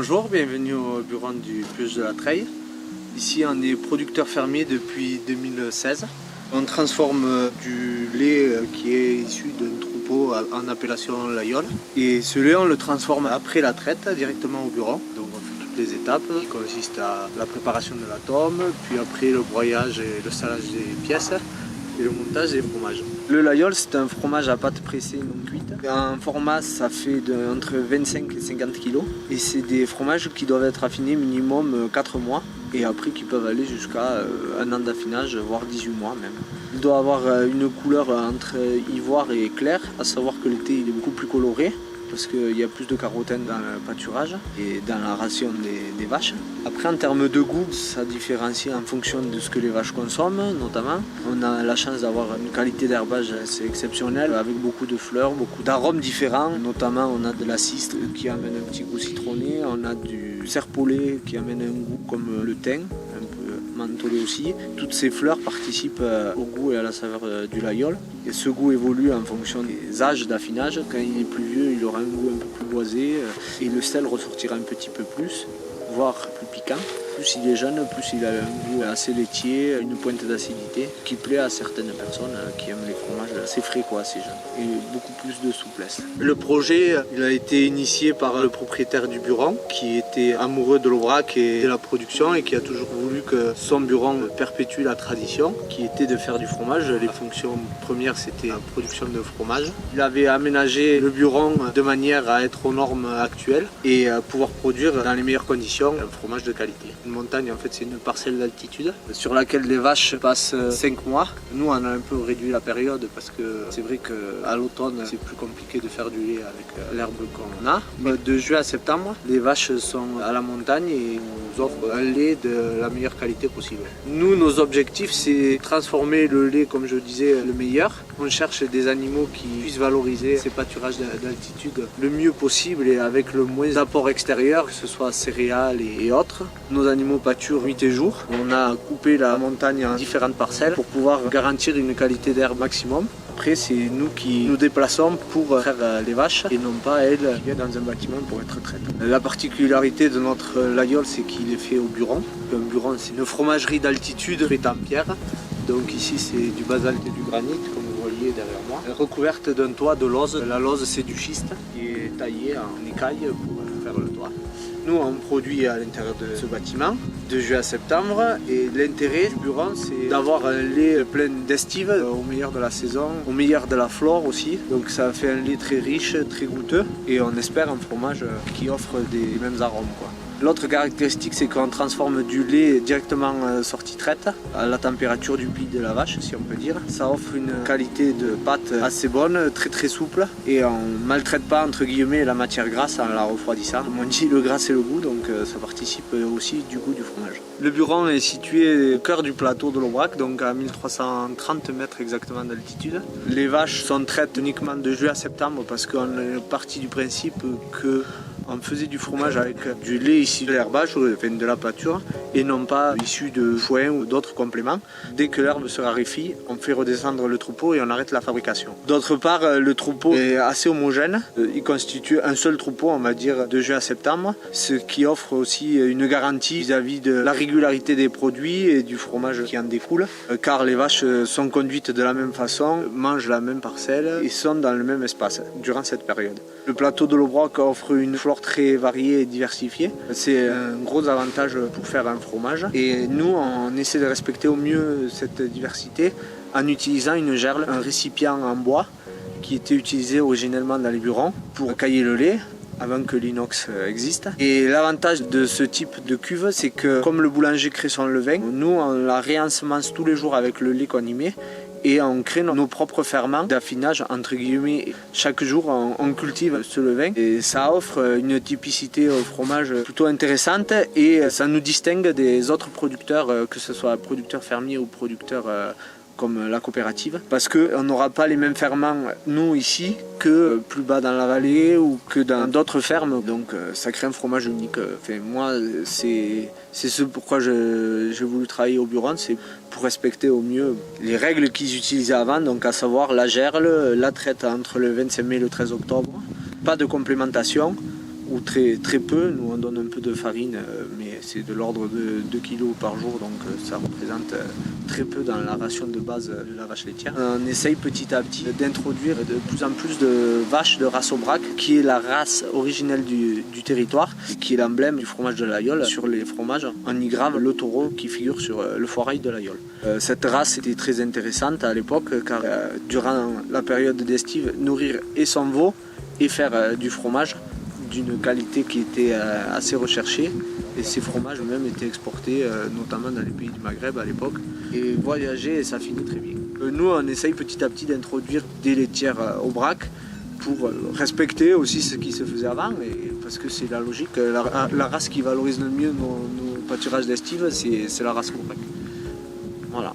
Bonjour, bienvenue au bureau du Puech de la Treille. Ici on est producteur fermier depuis 2016. On transforme du lait qui est issu d'un troupeau en appellation Layol. Et ce lait on le transforme après la traite directement au bureau. Donc on fait toutes les étapes qui consistent à la préparation de la tome, puis après le broyage et le salage des pièces et le montage des fromages. Le Layol, c'est un fromage à pâte pressée non cuite. En format, ça fait entre 25 et 50 kg. Et c'est des fromages qui doivent être affinés minimum 4 mois. Et après qui peuvent aller jusqu'à un an d'affinage, voire 18 mois même. Il doit avoir une couleur entre ivoire et clair, à savoir que l'été il est beaucoup plus coloré, parce qu'il y a plus de carotène dans le pâturage et dans la ration des vaches. Après, en termes de goût, ça différencie en fonction de ce que les vaches consomment, notamment. On a la chance d'avoir une qualité d'herbage assez exceptionnelle, avec beaucoup de fleurs, beaucoup d'arômes différents. Notamment, on a de la cistre qui amène un petit goût citronné, on a du serpolet qui amène un goût comme le thym, un peu mentholé aussi. Toutes ces fleurs participent au goût et à la saveur du Layol. Et ce goût évolue en fonction des âges d'affinage. Quand il est plus vieux, il aura un goût un peu plus boisé et le sel ressortira un petit peu plus, voire plus piquant. Plus il est jeune, plus il a un goût assez laitier, une pointe d'acidité qui plaît à certaines personnes qui aiment les fromages assez frais, assez jeunes, et beaucoup plus de souplesse. Le projet il a été initié par le propriétaire du bureau qui était amoureux de l'Aubrac et de la production et qui a toujours voulu que son bureau perpétue la tradition qui était de faire du fromage. Les fonctions premières c'était la production de fromage. Il avait aménagé le bureau de manière à être aux normes actuelles et à pouvoir produire dans les meilleures conditions un fromage de qualité. Une montagne, en fait, c'est une parcelle d'altitude sur laquelle les vaches passent 5 mois. Nous, on a un peu réduit la période parce que c'est vrai qu'à l'automne, c'est plus compliqué de faire du lait avec l'herbe qu'on a. Mais de juin à septembre, les vaches sont à la montagne et nous offrent un lait de la meilleure qualité possible. Nous, nos objectifs, c'est transformer le lait, comme je disais, le meilleur. On cherche des animaux qui puissent valoriser ces pâturages d'altitude le mieux possible et avec le moins d'apport extérieur, que ce soit céréales et autres. Nos animaux pâturent nuit et jour. On a coupé la montagne en différentes parcelles pour pouvoir garantir une qualité d'herbe maximum. Après, c'est nous qui nous déplaçons pour faire les vaches et non pas elles qui viennent dans un bâtiment pour être traitées. La particularité de notre Layol, c'est qu'il est fait au buron. Un buron, c'est une fromagerie d'altitude faite en pierre. Donc ici, c'est du basalte et du granit, comme vous voyez derrière moi. Recouverte d'un toit de lose. La lose, c'est du schiste qui est taillé en écaille pour faire le toit. Nous, on produit à l'intérieur de ce bâtiment de juin à septembre et l'intérêt du bureau, c'est d'avoir un lait plein d'estive au meilleur de la saison, au meilleur de la flore aussi. Donc ça fait un lait très riche, très goûteux et on espère un fromage qui offre des mêmes arômes. L'autre caractéristique, c'est qu'on transforme du lait directement sorti traite à la température du pied de la vache, si on peut dire. Ça offre une qualité de pâte assez bonne, très souple, et on ne maltraite pas entre guillemets la matière grasse en la refroidissant. Comme on dit, le gras c'est le goût, donc ça participe aussi du goût du fromage. Le bureau est situé au cœur du plateau de l'Aubrac, donc à 1330 mètres exactement d'altitude. Les vaches sont traites uniquement de juin à septembre parce qu'on est parti du principe que on faisait du fromage avec du lait issu de l'herbage, de la pâture, et non pas issu de foin ou d'autres compléments. Dès que l'herbe se raréfie, on fait redescendre le troupeau et on arrête la fabrication. D'autre part, le troupeau est assez homogène. Il constitue un seul troupeau, on va dire, de juin à septembre, ce qui offre aussi une garantie vis-à-vis de la régularité des produits et du fromage qui en découle, car les vaches sont conduites de la même façon, mangent la même parcelle et sont dans le même espace durant cette période. Le plateau de l'Aubrac offre une flore très variée et diversifiée. C'est un gros avantage pour faire un fromage. Et nous, on essaie de respecter au mieux cette diversité en utilisant une gerle, un récipient en bois qui était utilisé originellement dans les burons pour cailler le lait avant que l'inox existe. Et l'avantage de ce type de cuve, c'est que comme le boulanger crée son levain, nous on la réensemence tous les jours avec le lait qu'on y met et on crée nos propres ferments d'affinage entre guillemets. Chaque jour on cultive ce levain et ça offre une typicité au fromage plutôt intéressante et ça nous distingue des autres producteurs, que ce soit producteurs fermiers ou producteurs comme la coopérative, parce qu'on n'aura pas les mêmes ferments nous ici que plus bas dans la vallée ou que dans d'autres fermes, donc ça crée un fromage unique. Enfin, moi c'est ce pourquoi j'ai voulu travailler au bureau, c'est pour respecter au mieux les règles qu'ils utilisaient avant, donc à savoir la gerle, la traite entre le 25 mai et le 13 octobre, pas de complémentation, ou très peu. Nous on donne un peu de farine, mais c'est de l'ordre de 2 kg par jour, donc ça représente très peu dans la ration de base de la vache laitière. On essaye petit à petit d'introduire de plus en plus de vaches de race Aubrac, qui est la race originelle du territoire, qui est l'emblème du fromage de l'Aïol. Sur les fromages, on y grave le taureau qui figure sur le foirail de l'Aïol. Cette race était très intéressante à l'époque, car durant la période d'estive, nourrir et son veau et faire du fromage d'une qualité qui était assez recherchée, et ces fromages même étaient exportés notamment dans les pays du Maghreb à l'époque, et voyager, ça finit très bien. Nous on essaye petit à petit d'introduire des laitières Aubrac pour respecter aussi ce qui se faisait avant, et parce que c'est la logique, la race qui valorise le mieux nos pâturages d'estive, c'est la race Aubrac. Voilà.